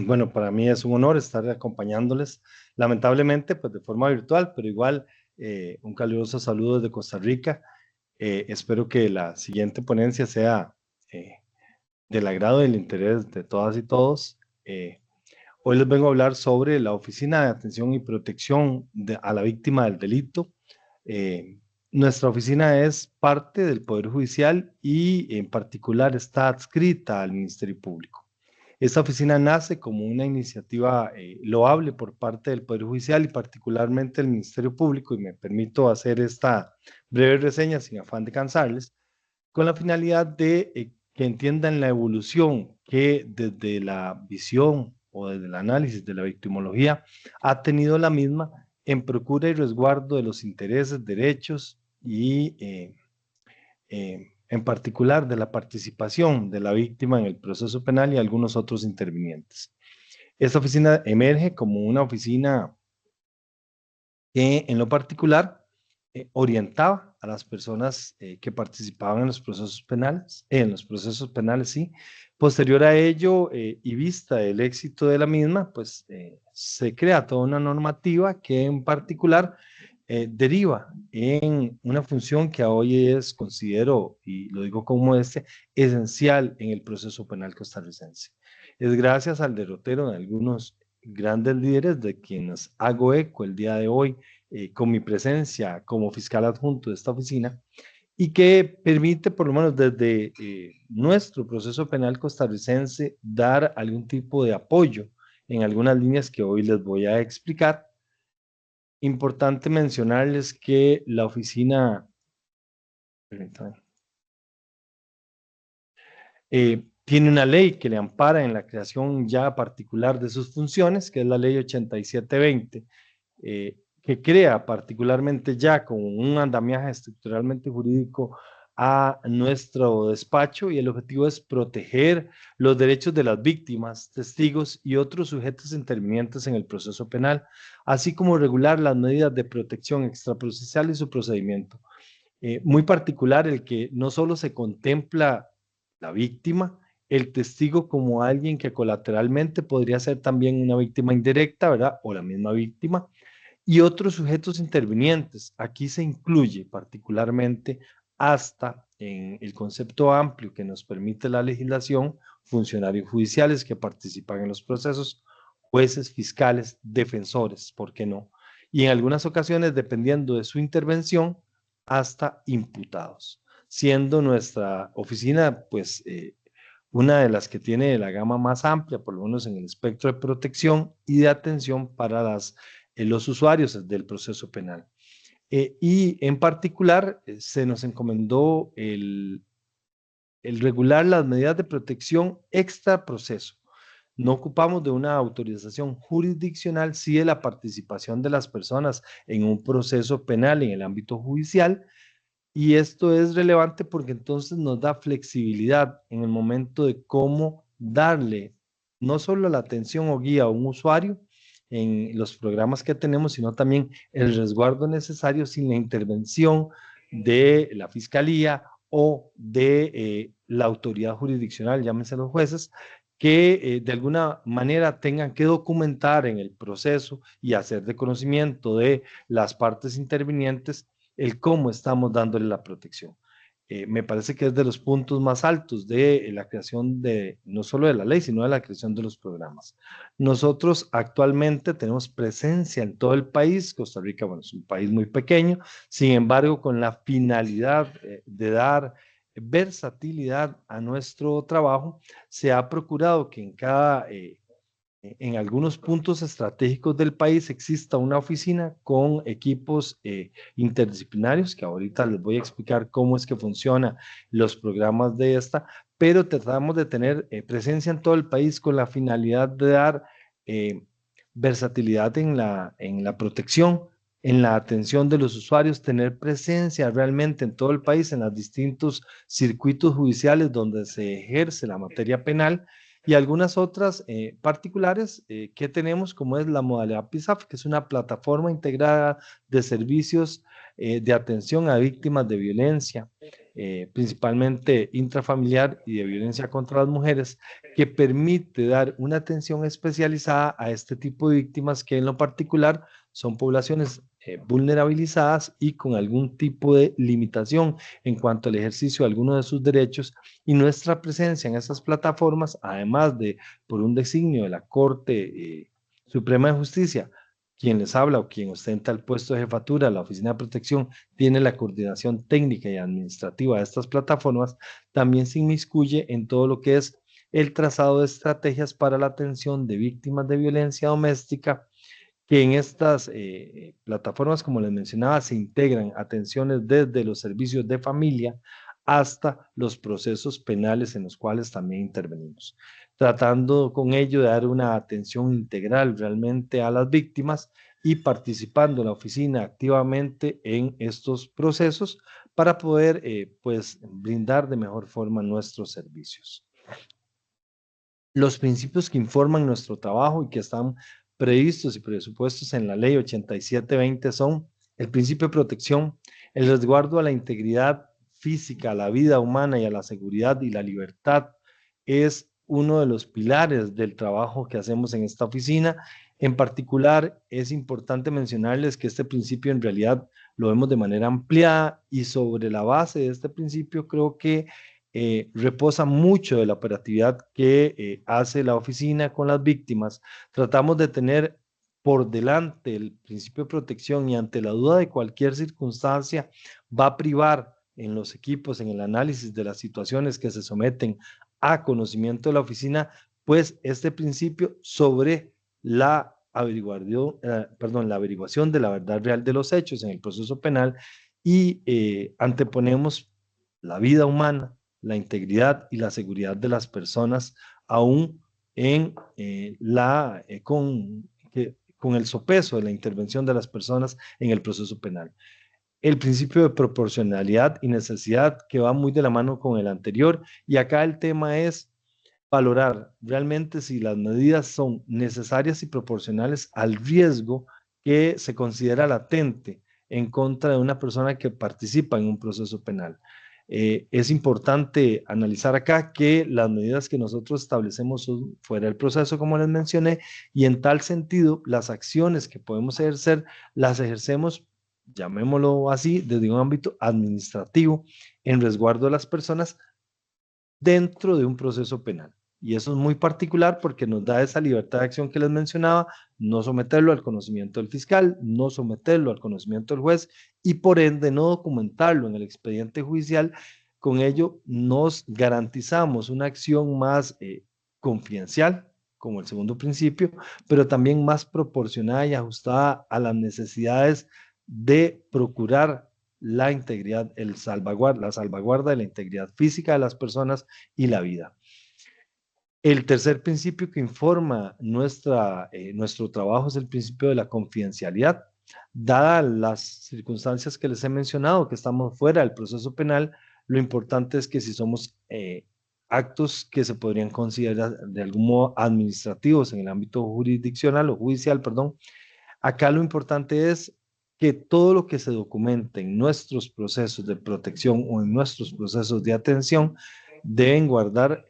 Bueno, para mí es un honor estar acompañándoles, lamentablemente, pues de forma virtual, pero igual un caluroso saludo desde Costa Rica. Espero que la siguiente ponencia sea eh, del agrado y del interés de todas y todos. Hoy les vengo a hablar sobre la Oficina de Atención y Protección a la Víctima del Delito. Nuestra oficina es parte del Poder Judicial y en particular está adscrita al Ministerio Público. Esta oficina nace como una iniciativa loable por parte del Poder Judicial y particularmente del Ministerio Público, y me permito hacer esta breve reseña sin afán de cansarles, con la finalidad de que entiendan la evolución que desde la visión o desde el análisis de la victimología ha tenido la misma en procura y resguardo de los intereses, derechos y en particular de la participación de la víctima en el proceso penal y algunos otros intervinientes. Esta oficina emerge como una oficina que en lo particular orientaba a las personas que participaban en los procesos penales, sí. Posterior a ello y vista el éxito de la misma, pues se crea toda una normativa que en particular deriva en una función que hoy es, considero, y lo digo como modestia, esencial en el proceso penal costarricense. Es gracias al derrotero de algunos grandes líderes de quienes hago eco el día de hoy con mi presencia como fiscal adjunto de esta oficina y que permite, por lo menos desde nuestro proceso penal costarricense, dar algún tipo de apoyo en algunas líneas que hoy les voy a explicar. Importante mencionarles que la oficina tiene una ley que le ampara en la creación ya particular de sus funciones, que es la ley 8720, que crea particularmente ya con un andamiaje estructuralmente jurídico a nuestro despacho, y el objetivo es proteger los derechos de las víctimas, testigos y otros sujetos intervinientes en el proceso penal, así como regular las medidas de protección extraprocesal y su procedimiento. Muy particular el que no solo se contempla la víctima, el testigo como alguien que colateralmente podría ser también una víctima indirecta, ¿verdad? O la misma víctima, y otros sujetos intervinientes. Aquí se incluye particularmente hasta en el concepto amplio que nos permite la legislación, funcionarios judiciales que participan en los procesos, jueces, fiscales, defensores, ¿por qué no? Y en algunas ocasiones, dependiendo de su intervención, hasta imputados, siendo nuestra oficina, pues, una de las que tiene la gama más amplia, por lo menos en el espectro de protección y de atención para los usuarios del proceso penal. Y en particular, se nos encomendó el regular las medidas de protección extra proceso. No ocupamos de una autorización jurisdiccional, sí de la participación de las personas en un proceso penal en el ámbito judicial, y esto es relevante porque entonces nos da flexibilidad en el momento de cómo darle no solo la atención o guía a un usuario en los programas que tenemos, sino también el resguardo necesario sin la intervención de la fiscalía o de la autoridad jurisdiccional, llámense los jueces, que de alguna manera tengan que documentar en el proceso y hacer de conocimiento de las partes intervinientes el cómo estamos dándole la protección. Me parece que es de los puntos más altos de la creación de, no solo de la ley, sino de la creación de los programas. Nosotros actualmente tenemos presencia en todo el país. Costa Rica, bueno, es un país muy pequeño, sin embargo, con la finalidad de dar versatilidad a nuestro trabajo, se ha procurado que en algunos puntos estratégicos del país exista una oficina con equipos interdisciplinarios, que ahorita les voy a explicar cómo es que funcionan los programas de esta, pero tratamos de tener presencia en todo el país con la finalidad de dar eh, versatilidad en la protección, en la atención de los usuarios, tener presencia realmente en todo el país, en los distintos circuitos judiciales donde se ejerce la materia penal, y algunas otras particulares que tenemos, como es la modalidad PISAF, que es una plataforma integrada de servicios de atención a víctimas de violencia principalmente intrafamiliar y de violencia contra las mujeres, que permite dar una atención especializada a este tipo de víctimas que en lo particular son poblaciones vulnerabilizadas y con algún tipo de limitación en cuanto al ejercicio de alguno de sus derechos, y nuestra presencia en estas plataformas, además de por un designio de la Corte Suprema de Justicia, quien les habla o quien ostenta el puesto de jefatura, la Oficina de Protección, tiene la coordinación técnica y administrativa de estas plataformas, también se inmiscuye en todo lo que es el trazado de estrategias para la atención de víctimas de violencia doméstica, que en estas plataformas, como les mencionaba, se integran atenciones desde los servicios de familia hasta los procesos penales en los cuales también intervenimos, tratando con ello de dar una atención integral realmente a las víctimas y participando la oficina activamente en estos procesos para poder pues brindar de mejor forma nuestros servicios. Los principios que informan nuestro trabajo y que están previstos y presupuestos en la ley 8720 son el principio de protección, el resguardo a la integridad física, a la vida humana y a la seguridad y la libertad. Es uno de los pilares del trabajo que hacemos en esta oficina. En particular, es importante mencionarles que este principio en realidad lo vemos de manera ampliada, y sobre la base de este principio creo que reposa mucho de la operatividad que hace la oficina con las víctimas. Tratamos de tener por delante el principio de protección, y ante la duda de cualquier circunstancia va a privar en los equipos, en el análisis de las situaciones que se someten a conocimiento de la oficina, pues este principio sobre la la averiguación de la verdad real de los hechos en el proceso penal, y anteponemos la vida humana, la integridad y la seguridad de las personas, aún en con el sopeso de la intervención de las personas en el proceso penal. El principio de proporcionalidad y necesidad, que va muy de la mano con el anterior, y acá el tema es valorar realmente si las medidas son necesarias y proporcionales al riesgo que se considera latente en contra de una persona que participa en un proceso penal. Es importante analizar acá que las medidas que nosotros establecemos son fuera del proceso, como les mencioné, y en tal sentido, las acciones que podemos ejercer, las ejercemos, llamémoslo así, desde un ámbito administrativo, en resguardo de las personas dentro de un proceso penal. Y eso es muy particular porque nos da esa libertad de acción que les mencionaba, no someterlo al conocimiento del fiscal, no someterlo al conocimiento del juez, y por ende no documentarlo en el expediente judicial. Con ello nos garantizamos una acción más confidencial, como el segundo principio, pero también más proporcionada y ajustada a las necesidades de procurar la integridad, la salvaguarda de la integridad física de las personas y la vida. El tercer principio que informa nuestro trabajo es el principio de la confidencialidad. Dadas las circunstancias que les he mencionado, que estamos fuera del proceso penal, lo importante es que si somos actos que se podrían considerar de algún modo administrativos en el ámbito jurisdiccional o judicial, perdón, acá lo importante es que todo lo que se documente en nuestros procesos de protección o en nuestros procesos de atención deben guardar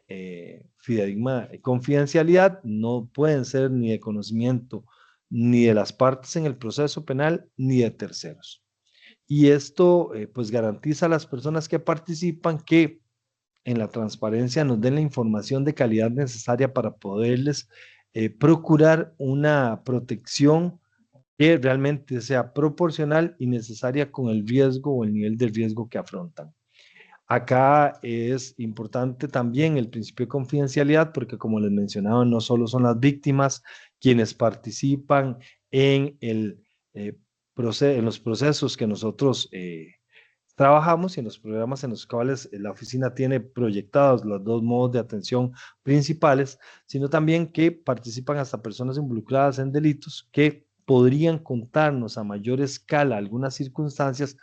fidedigma confidencialidad, no pueden ser ni de conocimiento ni de las partes en el proceso penal ni de terceros. Y esto pues garantiza a las personas que participan que en la transparencia nos den la información de calidad necesaria para poderles procurar una protección que realmente sea proporcional y necesaria con el riesgo o el nivel de riesgo que afrontan. Acá es importante también el principio de confidencialidad, porque como les mencionaba, no solo son las víctimas quienes participan en, en los procesos que nosotros trabajamos y en los programas en los cuales la oficina tiene proyectados los dos modos de atención principales, sino también que participan hasta personas involucradas en delitos que podrían contarnos a mayor escala algunas circunstancias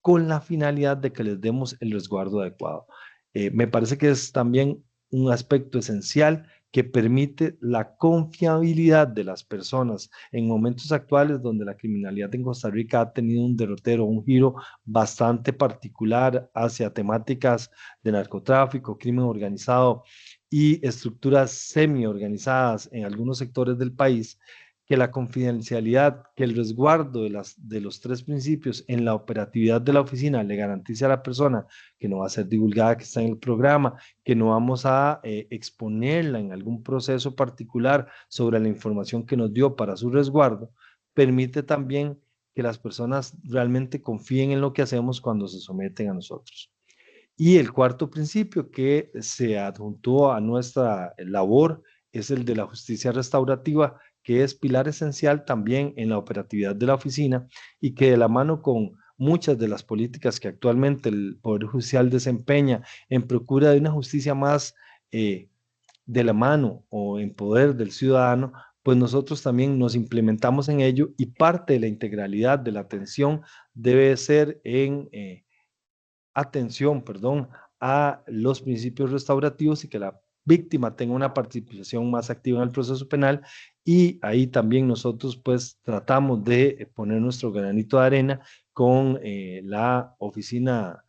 con la finalidad de que les demos el resguardo adecuado. Me parece que es también un aspecto esencial que permite la confiabilidad de las personas en momentos actuales donde la criminalidad en Costa Rica ha tenido un derrotero, un giro bastante particular hacia temáticas de narcotráfico, crimen organizado y estructuras semi-organizadas en algunos sectores del país, que la confidencialidad, que el resguardo de los tres principios en la operatividad de la oficina le garantice a la persona que no va a ser divulgada, que está en el programa, que no vamos a exponerla en algún proceso particular sobre la información que nos dio para su resguardo, permite también que las personas realmente confíen en lo que hacemos cuando se someten a nosotros. Y el cuarto principio que se adjuntó a nuestra labor es el de la justicia restaurativa, que es pilar esencial también en la operatividad de la oficina y que de la mano con muchas de las políticas que actualmente el Poder Judicial desempeña en procura de una justicia más de la mano o en poder del ciudadano, pues nosotros también nos implementamos en ello y parte de la integralidad de la atención debe ser en atención, perdón, a los principios restaurativos y que la víctima tenga una participación más activa en el proceso penal, y ahí también nosotros pues tratamos de poner nuestro granito de arena con la oficina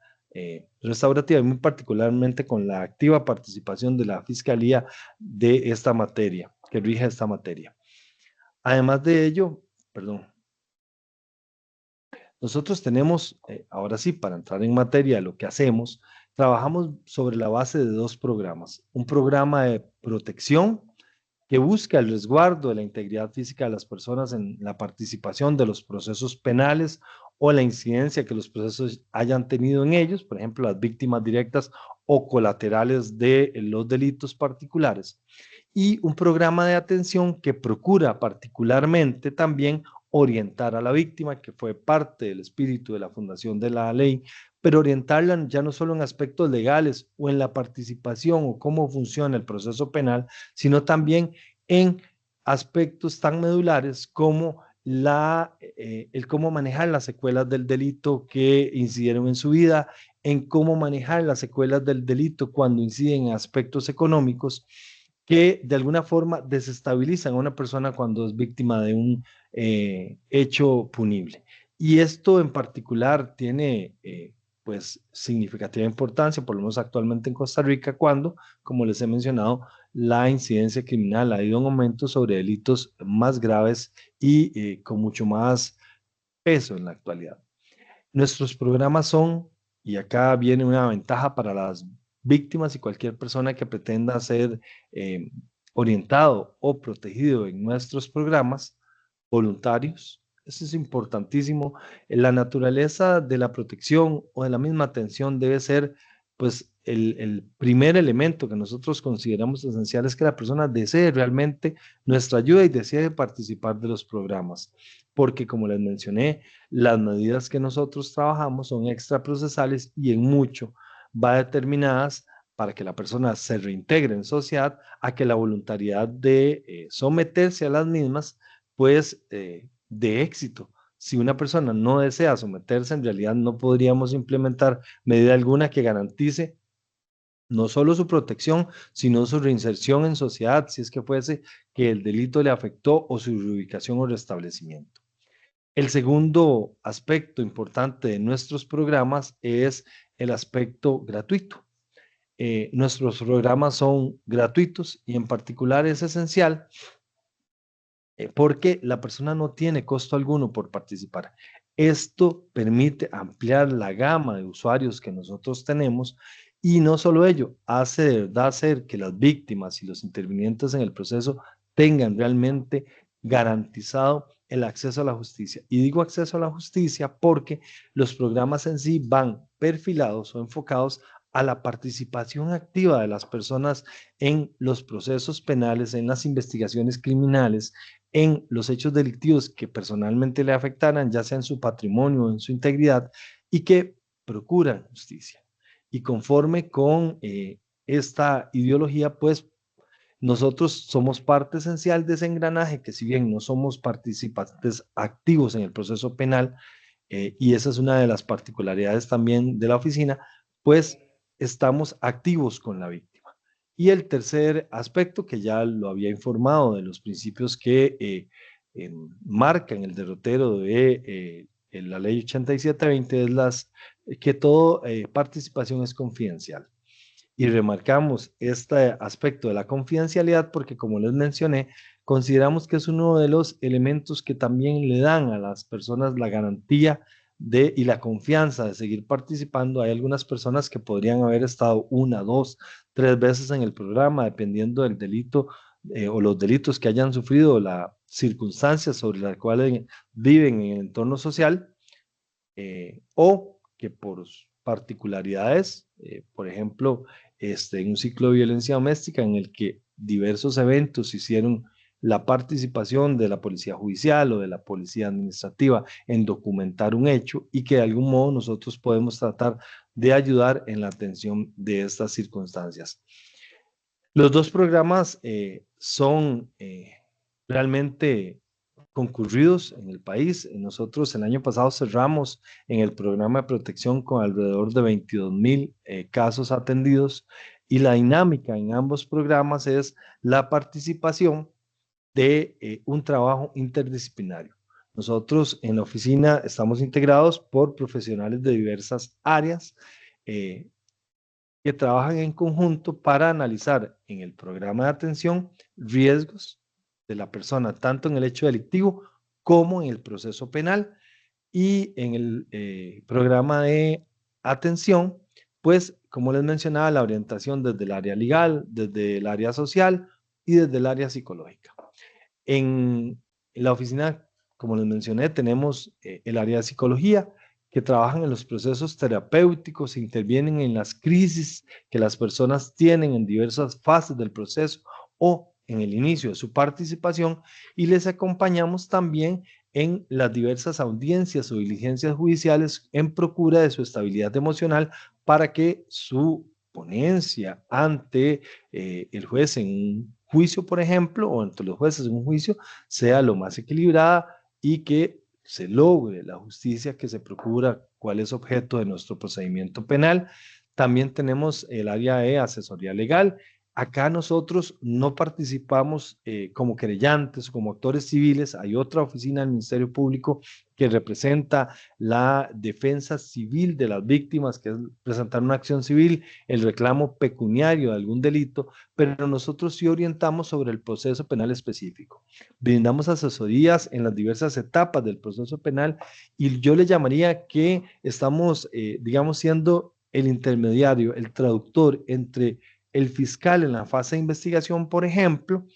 restaurativa y muy particularmente con la activa participación de la Fiscalía de esta materia, que rige esta materia. Además de ello, perdón, nosotros tenemos, ahora sí, para entrar en materia de lo que hacemos, trabajamos sobre la base de dos programas. Un programa de protección que busca el resguardo de la integridad física de las personas en la participación de los procesos penales o la incidencia que los procesos hayan tenido en ellos, por ejemplo, las víctimas directas o colaterales de los delitos particulares. Y un programa de atención que procura particularmente también orientar a la víctima, que fue parte del espíritu de la fundación de la ley, pero orientarla ya no solo en aspectos legales o en la participación o cómo funciona el proceso penal, sino también en aspectos tan medulares como el cómo manejar las secuelas del delito que incidieron en su vida, en cómo manejar las secuelas del delito cuando inciden en aspectos económicos que de alguna forma desestabilizan a una persona cuando es víctima de un hecho punible. Y esto en particular tiene pues significativa importancia, por lo menos actualmente en Costa Rica, cuando, como les he mencionado, la incidencia criminal ha ido en aumento sobre delitos más graves y con mucho más peso en la actualidad. Nuestros programas son, y acá viene una ventaja para las víctimas y cualquier persona que pretenda ser eh, orientado o protegido en nuestros programas, voluntarios. Eso es importantísimo. La naturaleza de la protección o de la misma atención debe ser, pues, el primer elemento que nosotros consideramos esencial es que la persona desee realmente nuestra ayuda y desee participar de los programas. Porque, como les mencioné, las medidas que nosotros trabajamos son extraprocesales y en mucho va determinadas para que la persona se reintegre en sociedad, a que la voluntariedad de someterse a las mismas pues de éxito. Si una persona no desea someterse, en realidad no podríamos implementar medida alguna que garantice no solo su protección, sino su reinserción en sociedad, si es que fuese que el delito le afectó o su reubicación o restablecimiento. El segundo aspecto importante de nuestros programas es el aspecto gratuito. Nuestros programas son gratuitos y en particular es esencial porque la persona no tiene costo alguno por participar. Esto permite ampliar la gama de usuarios que nosotros tenemos y no solo ello, hace de verdad hacer que las víctimas y los intervinientes en el proceso tengan realmente garantizado el acceso a la justicia. Y digo acceso a la justicia porque los programas en sí van perfilados o enfocados a la participación activa de las personas en los procesos penales, en las investigaciones criminales, en los hechos delictivos que personalmente le afectaran, ya sea en su patrimonio o en su integridad, y que procuran justicia. Y conforme con esta ideología, pues nosotros somos parte esencial de ese engranaje que si bien no somos participantes activos en el proceso penal, y esa es una de las particularidades también de la oficina, pues estamos activos con la víctima. Y el tercer aspecto, que ya lo había informado, de los principios que marcan el derrotero de la ley 8720, es que toda participación es confidencial. Y remarcamos este aspecto de la confidencialidad porque, como les mencioné, consideramos que es uno de los elementos que también le dan a las personas la garantía y la confianza de seguir participando. Hay algunas personas que podrían haber estado una, dos, tres veces en el programa, dependiendo del delito o los delitos que hayan sufrido, las circunstancias sobre las cuales viven en el entorno social, o que por particularidades, por ejemplo, en un ciclo de violencia doméstica en el que diversos eventos hicieron la participación de la policía judicial o de la policía administrativa en documentar un hecho, y que de algún modo nosotros podemos tratar de ayudar en la atención de estas circunstancias. Los dos programas son realmente concurridos en el país. Nosotros el año pasado cerramos en el programa de protección con alrededor de 22,000 casos atendidos, y la dinámica en ambos programas es la participación de un trabajo interdisciplinario. Nosotros en la oficina estamos integrados por profesionales de diversas áreas eh, que trabajan en conjunto para analizar en el programa de atención riesgos de la persona, tanto en el hecho delictivo como en el proceso penal. Y en el programa de atención, pues, como les mencionaba, la orientación desde el área legal, desde el área social y desde el área psicológica. En la oficina, como les mencioné, tenemos el área de psicología, que trabajan en los procesos terapéuticos, intervienen en las crisis que las personas tienen en diversas fases del proceso o en el inicio de su participación, y les acompañamos también en las diversas audiencias o diligencias judiciales en procura de su estabilidad emocional, para que su ponencia ante el juez en un juicio, por ejemplo, o entre los jueces en un juicio, sea lo más equilibrada y que se logre la justicia que se procura, cuál es objeto de nuestro procedimiento penal. También tenemos el área de asesoría legal. Acá nosotros no participamos como querellantes o como actores civiles. Hay otra oficina del Ministerio Público que representa la defensa civil de las víctimas, que es presentar una acción civil, el reclamo pecuniario de algún delito, pero nosotros sí orientamos sobre el proceso penal específico. Brindamos asesorías en las diversas etapas del proceso penal, y yo le llamaría que estamos, digamos, siendo el intermediario, el traductor entre el fiscal en la fase de investigación, por ejemplo,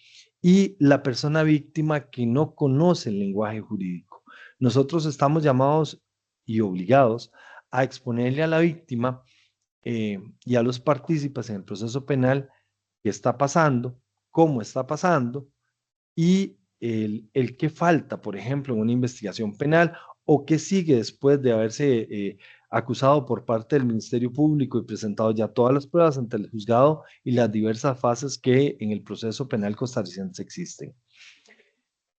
y la persona víctima que no conoce el lenguaje jurídico. Nosotros estamos llamados y obligados a exponerle a la víctima y a los partícipes en el proceso penal qué está pasando, cómo está pasando, y el qué falta, por ejemplo, en una investigación penal, o qué sigue después de haberse acusado por parte del Ministerio Público y presentado ya todas las pruebas ante el juzgado, y las diversas fases que en el proceso penal costarricense existen.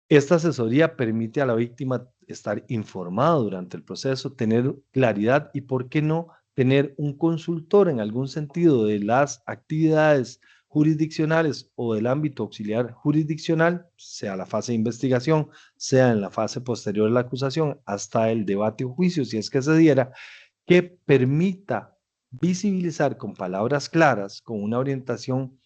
Esta asesoría permite a la víctima estar informada durante el proceso, tener claridad y, ¿por qué no?, tener un consultor en algún sentido de las actividades jurisdiccionales o del ámbito auxiliar jurisdiccional, sea la fase de investigación, sea en la fase posterior de la acusación, hasta el debate o juicio, si es que se diera, que permita visibilizar con palabras claras, con una orientación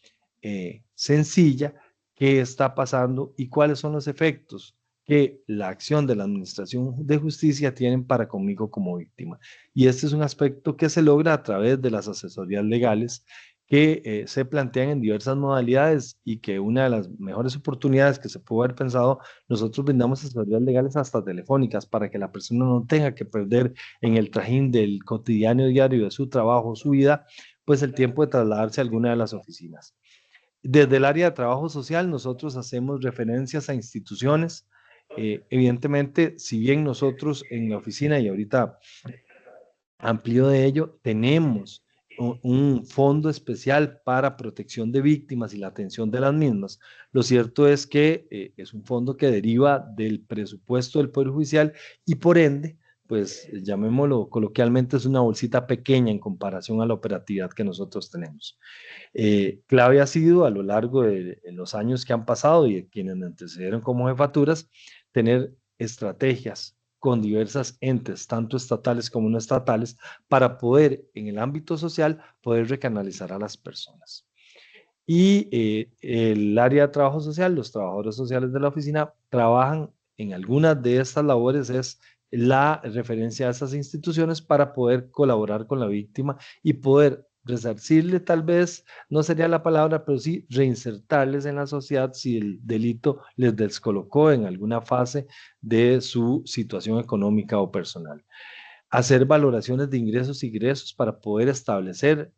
sencilla, qué está pasando y cuáles son los efectos que la acción de la Administración de Justicia tienen para conmigo como víctima. Y este es un aspecto que se logra a través de las asesorías legales que se plantean en diversas modalidades, y que una de las mejores oportunidades que se pudo haber pensado, nosotros brindamos asesorías legales hasta telefónicas, para que la persona no tenga que perder en el trajín del cotidiano diario de su trabajo, su vida, pues el tiempo de trasladarse a alguna de las oficinas. Desde el área de trabajo social, nosotros hacemos referencias a instituciones. Evidentemente, si bien nosotros en la oficina, y ahorita amplio de ello, tenemos un fondo especial para protección de víctimas y la atención de las mismas, lo cierto es que es un fondo que deriva del presupuesto del Poder Judicial, y por ende pues llamémoslo coloquialmente, es una bolsita pequeña en comparación a la operatividad que nosotros tenemos. Clave ha sido a lo largo de los años que han pasado y de quienes me antecedieron como jefaturas, tener estrategias con diversas entes, tanto estatales como no estatales, para poder en el ámbito social poder recanalizar a las personas. Y el área de trabajo social, los trabajadores sociales de la oficina trabajan en algunas de estas labores, es la referencia a estas instituciones para poder colaborar con la víctima y poder resarcirle, tal vez no sería la palabra, pero sí reinsertarles en la sociedad si el delito les descolocó en alguna fase de su situación económica o personal. Hacer valoraciones de ingresos y egresos para poder establecer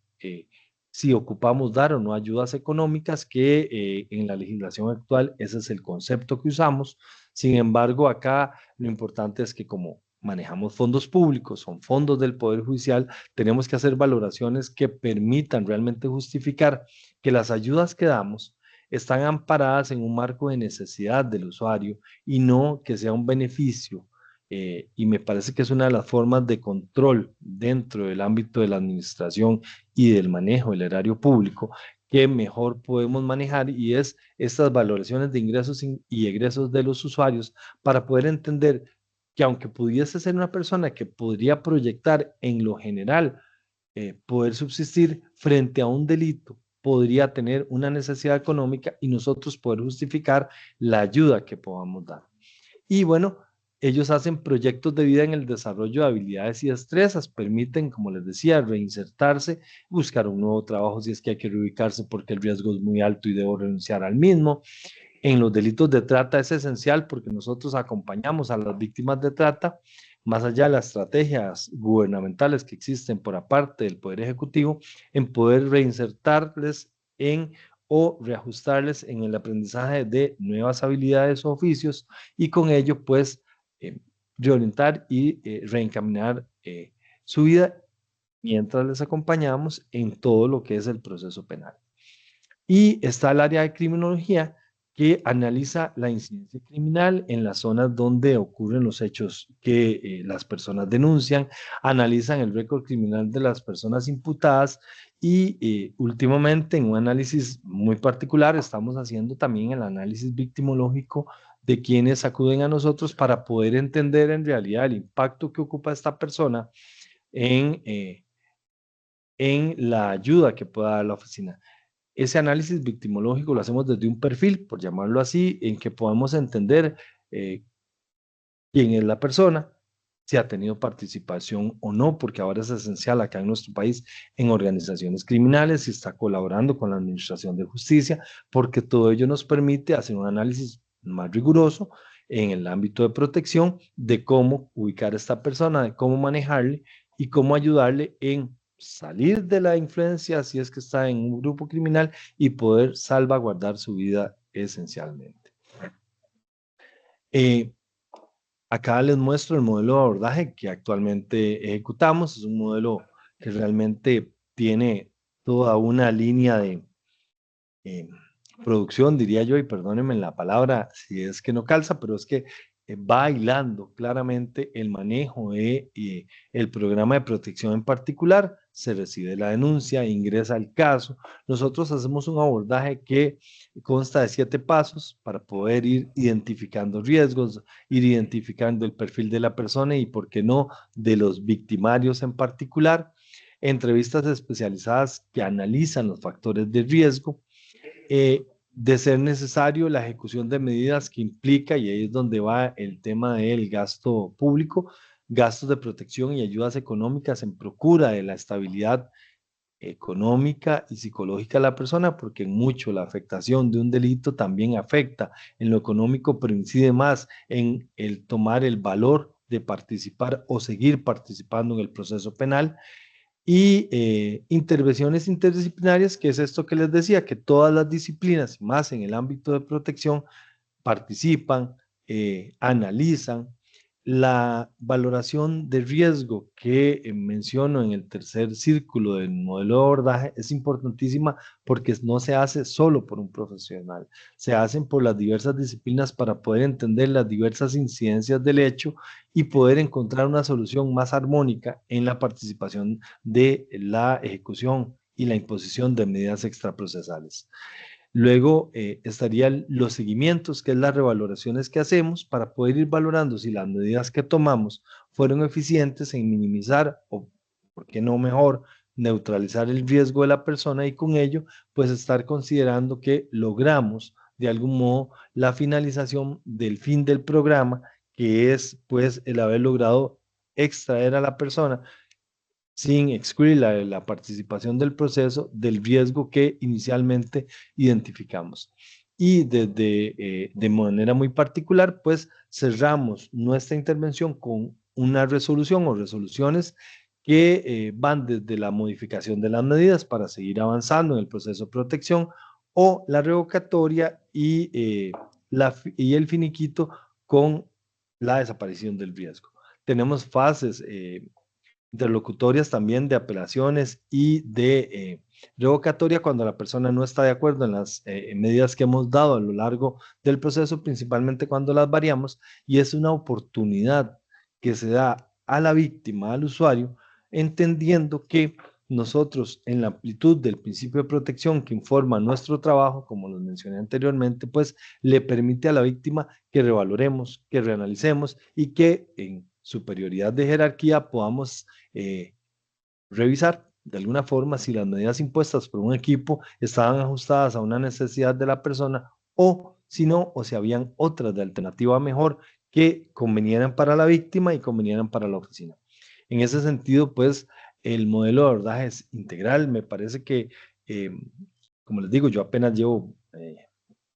si ocupamos dar o no ayudas económicas, que en la legislación actual ese es el concepto que usamos. Sin embargo, acá lo importante es que como manejamos fondos públicos, son fondos del Poder Judicial, tenemos que hacer valoraciones que permitan realmente justificar que las ayudas que damos están amparadas en un marco de necesidad del usuario y no que sea un beneficio. Y me parece que es una de las formas de control dentro del ámbito de la administración y del manejo del erario público que mejor podemos manejar, y es estas valoraciones de ingresos y egresos de los usuarios para poder entender que aunque pudiese ser una persona que podría proyectar en lo general poder subsistir frente a un delito, podría tener una necesidad económica y nosotros poder justificar la ayuda que podamos dar. Y bueno, ellos hacen proyectos de vida en el desarrollo de habilidades y destrezas, permiten, como les decía, reinsertarse, buscar un nuevo trabajo si es que hay que reubicarse porque el riesgo es muy alto y debo renunciar al mismo. En los delitos de trata es esencial porque nosotros acompañamos a las víctimas de trata, más allá de las estrategias gubernamentales que existen por aparte del Poder Ejecutivo, en poder reinsertarles en o reajustarles en el aprendizaje de nuevas habilidades o oficios y con ello pues eh, reorientar y reencaminar su vida mientras les acompañamos en todo lo que es el proceso penal. Y está el área de criminología que analiza la incidencia criminal en las zonas donde ocurren los hechos que las personas denuncian, analizan el récord criminal de las personas imputadas y últimamente en un análisis muy particular estamos haciendo también el análisis victimológico de quienes acuden a nosotros para poder entender en realidad el impacto que ocupa esta persona en la ayuda que pueda dar la oficina. Ese análisis victimológico lo hacemos desde un perfil, por llamarlo así, en que podamos entender eh, quién es la persona, si ha tenido participación o no, porque ahora es esencial acá en nuestro país en organizaciones criminales, si está colaborando con la Administración de Justicia, porque todo ello nos permite hacer un análisis más riguroso en el ámbito de protección de cómo ubicar a esta persona, de cómo manejarle y cómo ayudarle en salir de la influencia si es que está en un grupo criminal y poder salvaguardar su vida esencialmente. Eh, Acá les muestro el modelo de abordaje que actualmente ejecutamos. Es un modelo que realmente tiene toda una línea de eh, producción, diría yo, y perdónenme la palabra si es que no calza, pero es que va hilando claramente el manejo de el programa de protección en particular. Se recibe la denuncia, ingresa el caso. Nosotros hacemos un abordaje que consta de 7 pasos para poder ir identificando riesgos, ir identificando el perfil de la persona y, por qué no, de los victimarios en particular. Entrevistas especializadas que analizan los factores de riesgo, de ser necesario la ejecución de medidas que implica, y ahí es donde va el tema del gasto público, gastos de protección y ayudas económicas en procura de la estabilidad económica y psicológica de la persona, porque en mucho la afectación de un delito también afecta en lo económico, pero incide más en el tomar el valor de participar o seguir participando en el proceso penal. Y intervenciones interdisciplinarias, que es esto que les decía, que todas las disciplinas, más en el ámbito de protección, participan, analizan La valoración de riesgo que menciono en el tercer círculo del modelo de abordaje es importantísima porque no se hace solo por un profesional, se hacen por las diversas disciplinas para poder entender las diversas incidencias del hecho y poder encontrar una solución más armónica en la participación de la ejecución y la imposición de medidas extraprocesales. Luego estarían los seguimientos, que es las revaloraciones que hacemos para poder ir valorando si las medidas que tomamos fueron eficientes en minimizar o, por qué no mejor, neutralizar el riesgo de la persona y con ello, pues estar considerando que logramos de algún modo la finalización del fin del programa, que es pues el haber logrado extraer a la persona sin excluir la participación del proceso del riesgo que inicialmente identificamos. Y de manera muy particular, pues cerramos nuestra intervención con una resolución o resoluciones que van desde la modificación de las medidas para seguir avanzando en el proceso de protección o la revocatoria y el finiquito con la desaparición del riesgo. Tenemos fases interlocutorias también de apelaciones y de revocatoria cuando la persona no está de acuerdo en las medidas que hemos dado a lo largo del proceso, principalmente cuando las variamos, y es una oportunidad que se da a la víctima, al usuario, entendiendo que nosotros en la amplitud del principio de protección que informa nuestro trabajo, como los mencioné anteriormente, pues le permite a la víctima que revaloremos, que reanalicemos y que en superioridad de jerarquía podamos revisar de alguna forma si las medidas impuestas por un equipo estaban ajustadas a una necesidad de la persona o si no, o si habían otras de alternativa mejor que convenieran para la víctima y convenieran para la oficina. En ese sentido, pues, el modelo de abordaje es integral. Me parece que, eh, como les digo, yo apenas llevo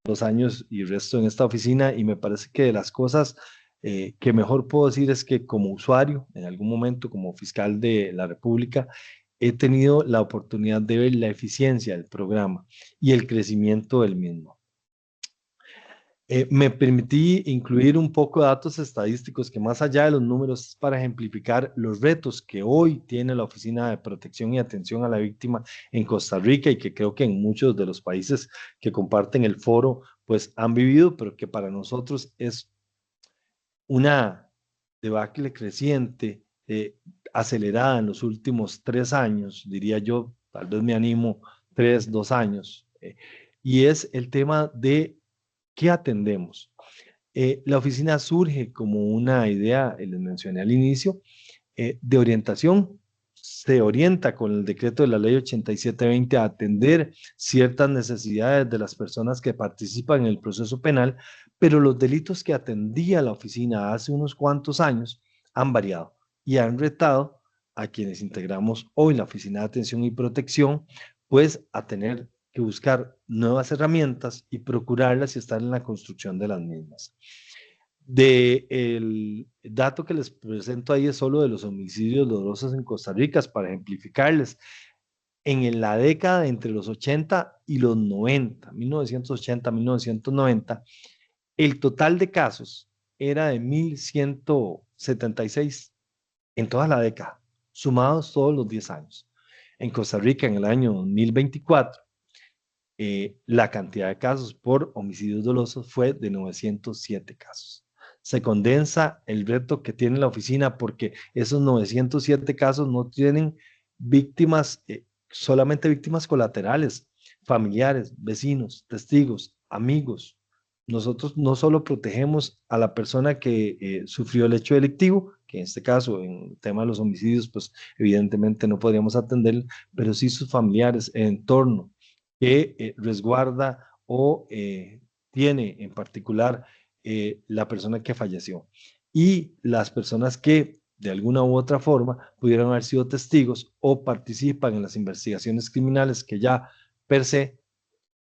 2 años y resto en esta oficina y me parece que de las cosas que mejor puedo decir es que como usuario, en algún momento como fiscal de la República, he tenido la oportunidad de ver la eficiencia del programa y el crecimiento del mismo. Me permití incluir un poco de datos estadísticos que más allá de los números es para ejemplificar los retos que hoy tiene la Oficina de Protección y Atención a la Víctima en Costa Rica y que creo que en muchos de los países que comparten el foro pues han vivido, pero que para nosotros es una debacle creciente, acelerada en los últimos 3 años, diría yo, tal vez me animo 2 años, y es el tema de qué atendemos. La oficina surge como una idea, les mencioné al inicio, de orientación. Se orienta con el decreto de la ley 8720 a atender ciertas necesidades de las personas que participan en el proceso penal, pero los delitos que atendía la oficina hace unos cuantos años han variado y han retado a quienes integramos hoy la Oficina de Atención y Protección, pues a tener que buscar nuevas herramientas y procurarlas y estar en la construcción de las mismas. El dato que les presento ahí es solo de los homicidios dolosos en Costa Rica, para ejemplificarles. En la década entre los 80 y los 90, 1980, 1990, el total de casos era de 1.176 en toda la década, sumados todos los 10 años. En Costa Rica, en el año 2024, la cantidad de casos por homicidios dolosos fue de 907 casos. Se condensa el reto que tiene la oficina porque esos 907 casos no tienen víctimas, solamente víctimas colaterales, familiares, vecinos, testigos, amigos. Nosotros no solo protegemos a la persona que sufrió el hecho delictivo, que en este caso, en el tema de los homicidios, pues evidentemente no podríamos atender, pero sí sus familiares, el entorno, que resguarda o tiene en particular la persona que falleció y las personas que de alguna u otra forma pudieran haber sido testigos o participan en las investigaciones criminales que ya per se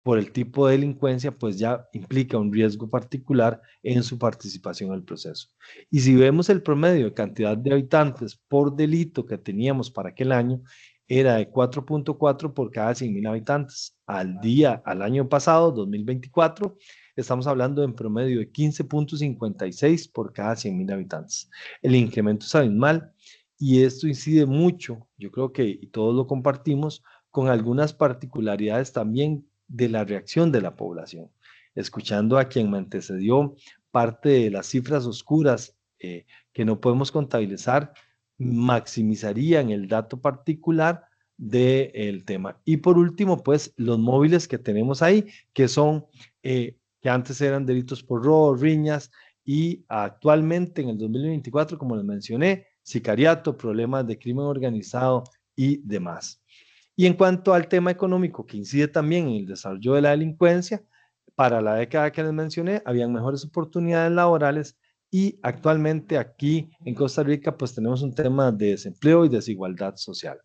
por el tipo de delincuencia, pues ya implica un riesgo particular en su participación en el proceso. Y si vemos el promedio de cantidad de habitantes por delito que teníamos para aquel año, era de 4.4 por cada 100.000 habitantes. Al año pasado, 2024, estamos hablando en promedio de 15.56 por cada 100.000 habitantes. El incremento es abismal y esto incide mucho, yo creo que y todos lo compartimos, con algunas particularidades también de la reacción de la población. Escuchando a quien me antecedió, parte de las cifras oscuras que no podemos contabilizar maximizarían el dato particular del tema. Y por último, pues los móviles que tenemos ahí, que son, que antes eran delitos por robo, riñas, y actualmente en el 2024, como les mencioné, sicariato, problemas de crimen organizado y demás. Y en cuanto al tema económico, que incide también en el desarrollo de la delincuencia, para la década que les mencioné, habían mejores oportunidades laborales y actualmente aquí en Costa Rica pues tenemos un tema de desempleo y desigualdad social.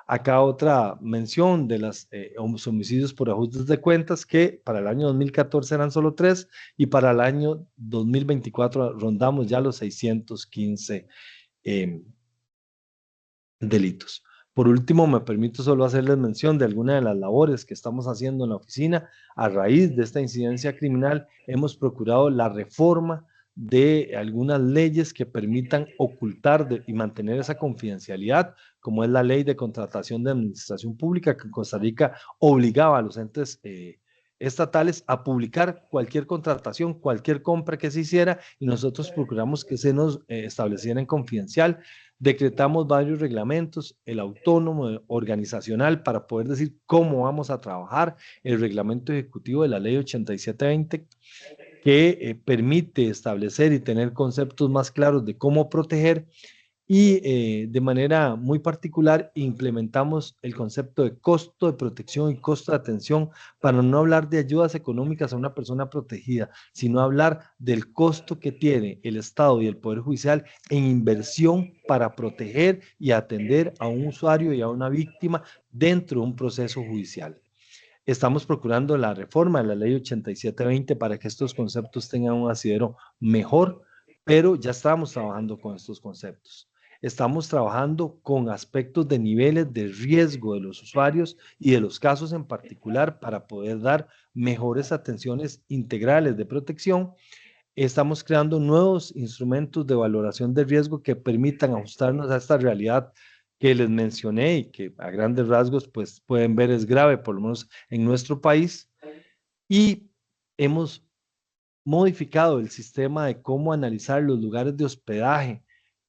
Acá otra mención de los homicidios por ajustes de cuentas, que para el año 2014 eran solo 3 y para el año 2024 rondamos ya los 615 delitos. Por último, me permito solo hacerles mención de algunas de las labores que estamos haciendo en la oficina. A raíz de esta incidencia criminal, hemos procurado la reforma de algunas leyes que permitan ocultar y mantener esa confidencialidad, como es la ley de contratación de administración pública, que en Costa Rica obligaba a los entes estatales a publicar cualquier contratación, cualquier compra que se hiciera, y nosotros procuramos que se nos estableciera en confidencial. Decretamos varios reglamentos, el autónomo, el organizacional, para poder decir cómo vamos a trabajar, el reglamento ejecutivo de la ley 8720, que permite establecer y tener conceptos más claros de cómo proteger, y de manera muy particular implementamos el concepto de costo de protección y costo de atención, para no hablar de ayudas económicas a una persona protegida, sino hablar del costo que tiene el Estado y el Poder Judicial en inversión para proteger y atender a un usuario y a una víctima dentro de un proceso judicial. Estamos procurando la reforma de la ley 8720 para que estos conceptos tengan un asidero mejor, pero ya estamos trabajando con estos conceptos. Estamos trabajando con aspectos de niveles de riesgo de los usuarios y de los casos en particular, para poder dar mejores atenciones integrales de protección. Estamos creando nuevos instrumentos de valoración de riesgo que permitan ajustarnos a esta realidad que les mencioné y que a grandes rasgos pues pueden ver es grave, por lo menos en nuestro país. Y hemos modificado el sistema de cómo analizar los lugares de hospedaje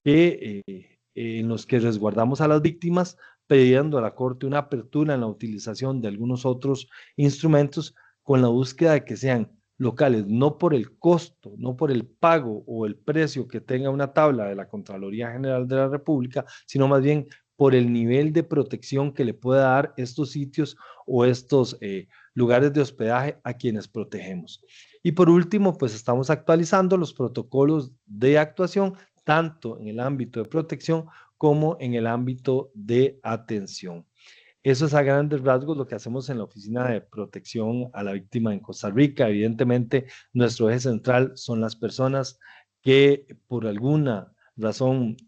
en los que resguardamos a las víctimas, pidiendo a la Corte una apertura en la utilización de algunos otros instrumentos, con la búsqueda de que sean locales, no por el costo, no por el pago o el precio que tenga una tabla de la Contraloría General de la República, sino más bien por el nivel de protección que le pueda dar estos sitios o estos lugares de hospedaje a quienes protegemos. Y por último, pues estamos actualizando los protocolos de actuación, tanto en el ámbito de protección como en el ámbito de atención. Eso es a grandes rasgos lo que hacemos en la Oficina de Protección a la Víctima en Costa Rica. Evidentemente, nuestro eje central son las personas que por alguna razón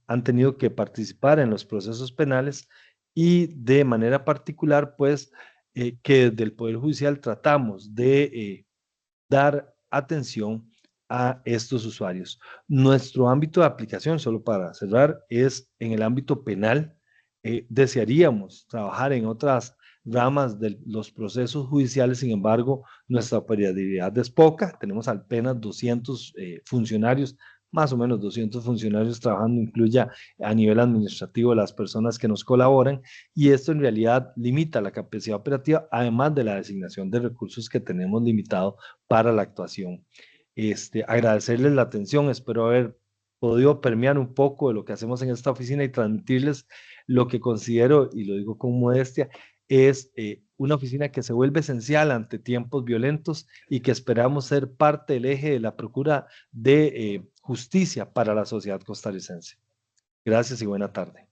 han tenido que participar en los procesos penales, y de manera particular, pues, que desde el Poder Judicial tratamos de dar atención a estos usuarios. Nuestro ámbito de aplicación, solo para cerrar, es en el ámbito penal. Desearíamos trabajar en otras ramas de los procesos judiciales, sin embargo, nuestra operatividad es poca. Tenemos apenas 200 funcionarios, más o menos 200 funcionarios trabajando, incluya a nivel administrativo las personas que nos colaboran, y esto en realidad limita la capacidad operativa, además de la designación de recursos que tenemos limitado para la actuación. Agradecerles la atención, espero haber podido permear un poco de lo que hacemos en esta oficina y transmitirles lo que considero, y lo digo con modestia, es una oficina que se vuelve esencial ante tiempos violentos y que esperamos ser parte del eje de la procura de justicia para la sociedad costarricense. Gracias y buena tarde.